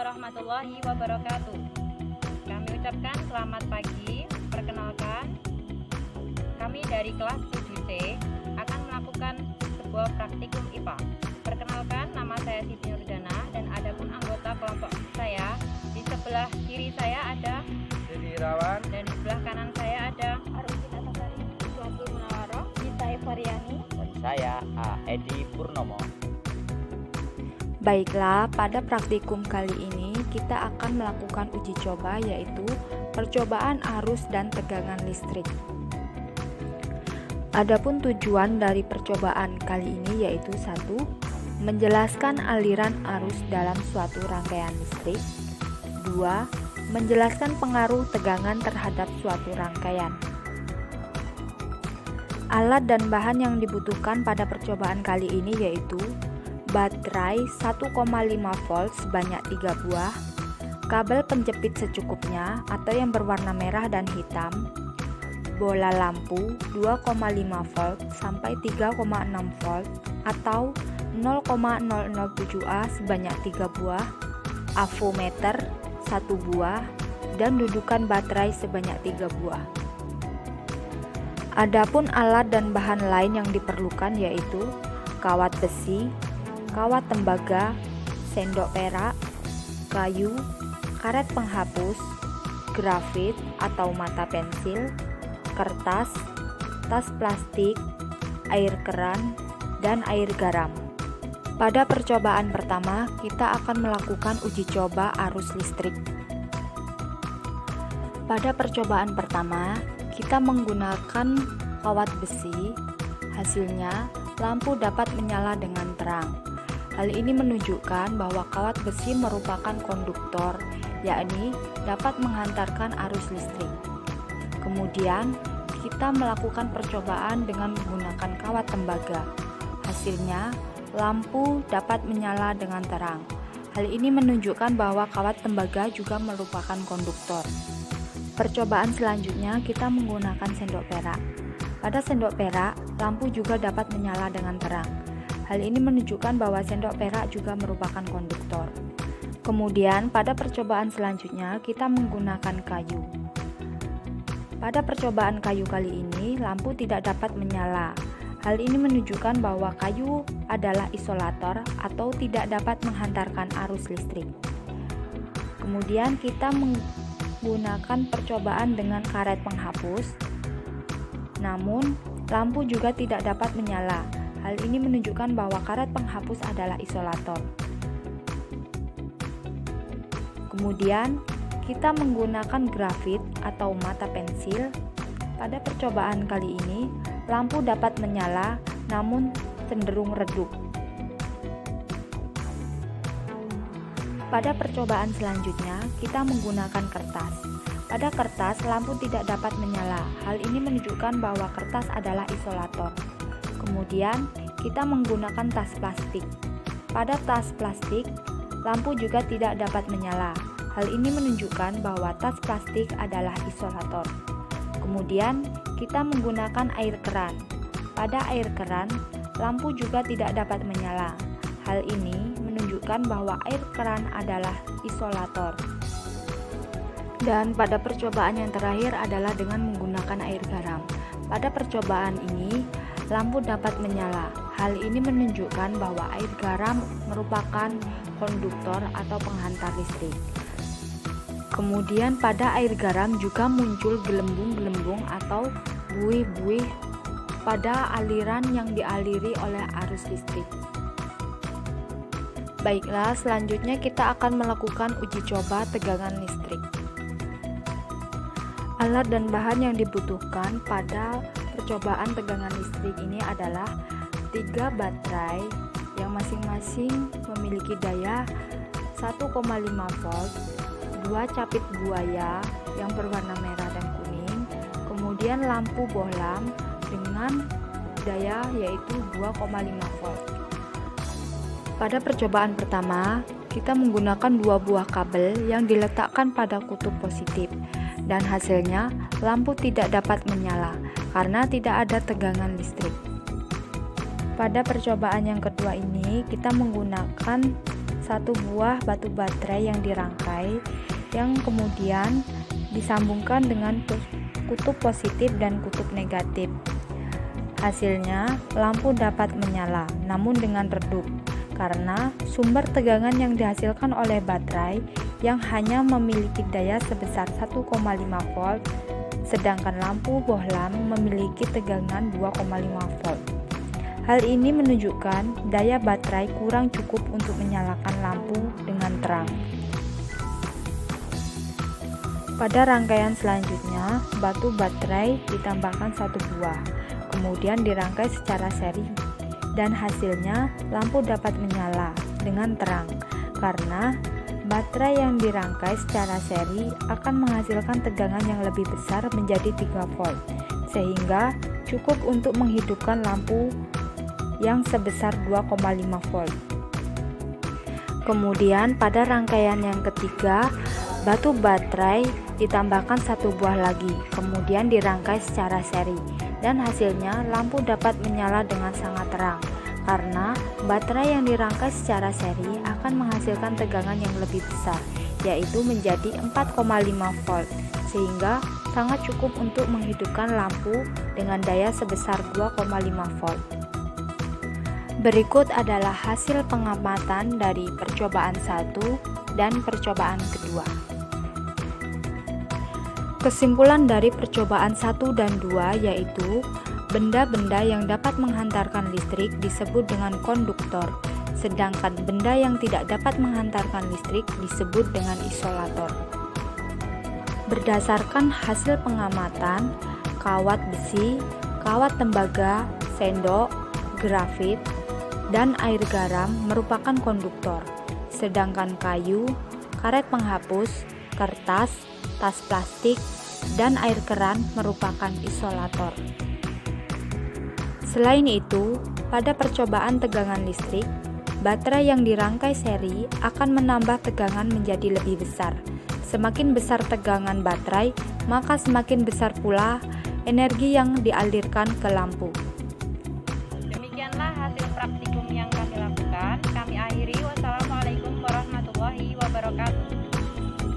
warahmatullahi wabarakatuh. Kami ucapkan selamat pagi. Perkenalkan, kami dari kelas 7C akan melakukan sebuah praktikum IPA. Perkenalkan, nama saya Siti Nurdana dan adapun anggota kelompok saya, di sebelah kiri saya ada Dedi Irawan dan di sebelah kanan saya ada Arifin Atasari, Suhatul Munawaroh, Gita Evariani, dan saya Edi Purnomo. Baiklah, pada praktikum kali ini kita akan melakukan uji coba, yaitu percobaan arus dan tegangan listrik. Adapun tujuan dari percobaan kali ini yaitu 1. Menjelaskan aliran arus dalam suatu rangkaian listrik. 2. Menjelaskan pengaruh tegangan terhadap suatu rangkaian. Alat dan bahan yang dibutuhkan pada percobaan kali ini yaitu baterai 1,5 volt sebanyak 3 buah, kabel penjepit secukupnya atau yang berwarna merah dan hitam, bola lampu 2,5 volt sampai 3,6 volt atau 0,007A sebanyak 3 buah, avometer 1 buah, dan dudukan baterai sebanyak 3 buah. Adapun alat dan bahan lain yang diperlukan yaitu kawat besi, kawat tembaga, sendok perak, kayu, karet penghapus, grafit atau mata pensil, kertas, tas plastik, air keran, dan air garam. Pada percobaan pertama, kita akan melakukan uji coba arus listrik. Pada percobaan pertama, kita menggunakan kawat besi. Hasilnya, lampu dapat menyala dengan terang. Hal ini menunjukkan bahwa kawat besi merupakan konduktor, yakni dapat menghantarkan arus listrik. Kemudian, kita melakukan percobaan dengan menggunakan kawat tembaga. Hasilnya, lampu dapat menyala dengan terang. Hal ini menunjukkan bahwa kawat tembaga juga merupakan konduktor. Percobaan selanjutnya, kita menggunakan sendok perak. Pada sendok perak, lampu juga dapat menyala dengan terang. Hal ini menunjukkan bahwa sendok perak juga merupakan konduktor. Kemudian, pada percobaan selanjutnya, kita menggunakan kayu. Pada percobaan kayu kali ini, lampu tidak dapat menyala. Hal ini menunjukkan bahwa kayu adalah isolator atau tidak dapat menghantarkan arus listrik. Kemudian, kita menggunakan percobaan dengan karet penghapus. Namun, lampu juga tidak dapat menyala. Hal ini menunjukkan bahwa karet penghapus adalah isolator. Kemudian, kita menggunakan grafit atau mata pensil. Pada percobaan kali ini, lampu dapat menyala namun cenderung redup. Pada percobaan selanjutnya, kita menggunakan kertas. Pada kertas, lampu tidak dapat menyala. Hal ini menunjukkan bahwa kertas adalah isolator. Kemudian, kita menggunakan tas plastik. Pada tas plastik, lampu juga tidak dapat menyala. Hal ini menunjukkan bahwa tas plastik adalah isolator. Kemudian, kita menggunakan air keran. Pada air keran, lampu juga tidak dapat menyala. Hal ini menunjukkan bahwa air keran adalah isolator. Dan pada percobaan yang terakhir adalah dengan menggunakan air garam. Pada percobaan ini, lampu dapat menyala. Hal ini menunjukkan bahwa air garam merupakan konduktor atau penghantar listrik. Kemudian pada air garam juga muncul gelembung-gelembung atau buih-buih pada aliran yang dialiri oleh arus listrik. Baiklah, selanjutnya kita akan melakukan uji coba tegangan listrik. Alat dan bahan yang dibutuhkan pada percobaan tegangan listrik ini adalah 3 baterai yang masing-masing memiliki daya 1,5 volt, 2 capit buaya yang berwarna merah dan kuning, kemudian lampu bohlam dengan daya yaitu 2,5 volt. Pada percobaan pertama, kita menggunakan 2 buah kabel yang diletakkan pada kutub positif dan hasilnya lampu tidak dapat menyala karena tidak ada tegangan listrik. Pada percobaan yang kedua ini, kita menggunakan satu buah batu baterai yang dirangkai yang kemudian disambungkan dengan kutub positif dan kutub negatif. Hasilnya, lampu dapat menyala, namun dengan redup, karena sumber tegangan yang dihasilkan oleh baterai yang hanya memiliki daya sebesar 1,5 volt, sedangkan lampu bohlam memiliki tegangan 2,5 volt. Hal ini menunjukkan daya baterai kurang cukup untuk menyalakan lampu dengan terang. Pada rangkaian selanjutnya, batu baterai ditambahkan satu buah, kemudian dirangkai secara seri, dan hasilnya lampu dapat menyala dengan terang, karena baterai yang dirangkai secara seri akan menghasilkan tegangan yang lebih besar menjadi 3 volt, sehingga cukup untuk menghidupkan lampu yang sebesar 2,5 volt. Kemudian pada rangkaian yang ketiga, batu baterai ditambahkan satu buah lagi, kemudian dirangkai secara seri, dan hasilnya lampu dapat menyala dengan sangat terang, karena baterai yang dirangkai secara seri akan menghasilkan tegangan yang lebih besar, yaitu menjadi 4,5 volt, sehingga sangat cukup untuk menghidupkan lampu dengan daya sebesar 2,5 volt. Berikut adalah hasil pengamatan dari percobaan 1 dan percobaan kedua. Kesimpulan dari percobaan 1 dan 2 yaitu benda-benda yang dapat menghantarkan listrik disebut dengan konduktor, sedangkan benda yang tidak dapat menghantarkan listrik disebut dengan isolator. Berdasarkan hasil pengamatan, kawat besi, kawat tembaga, sendok, grafit, dan air garam merupakan konduktor, sedangkan kayu, karet penghapus, kertas, tas plastik, dan air keran merupakan isolator. Selain itu, pada percobaan tegangan listrik, baterai yang dirangkai seri akan menambah tegangan menjadi lebih besar. Semakin besar tegangan baterai, maka semakin besar pula energi yang dialirkan ke lampu.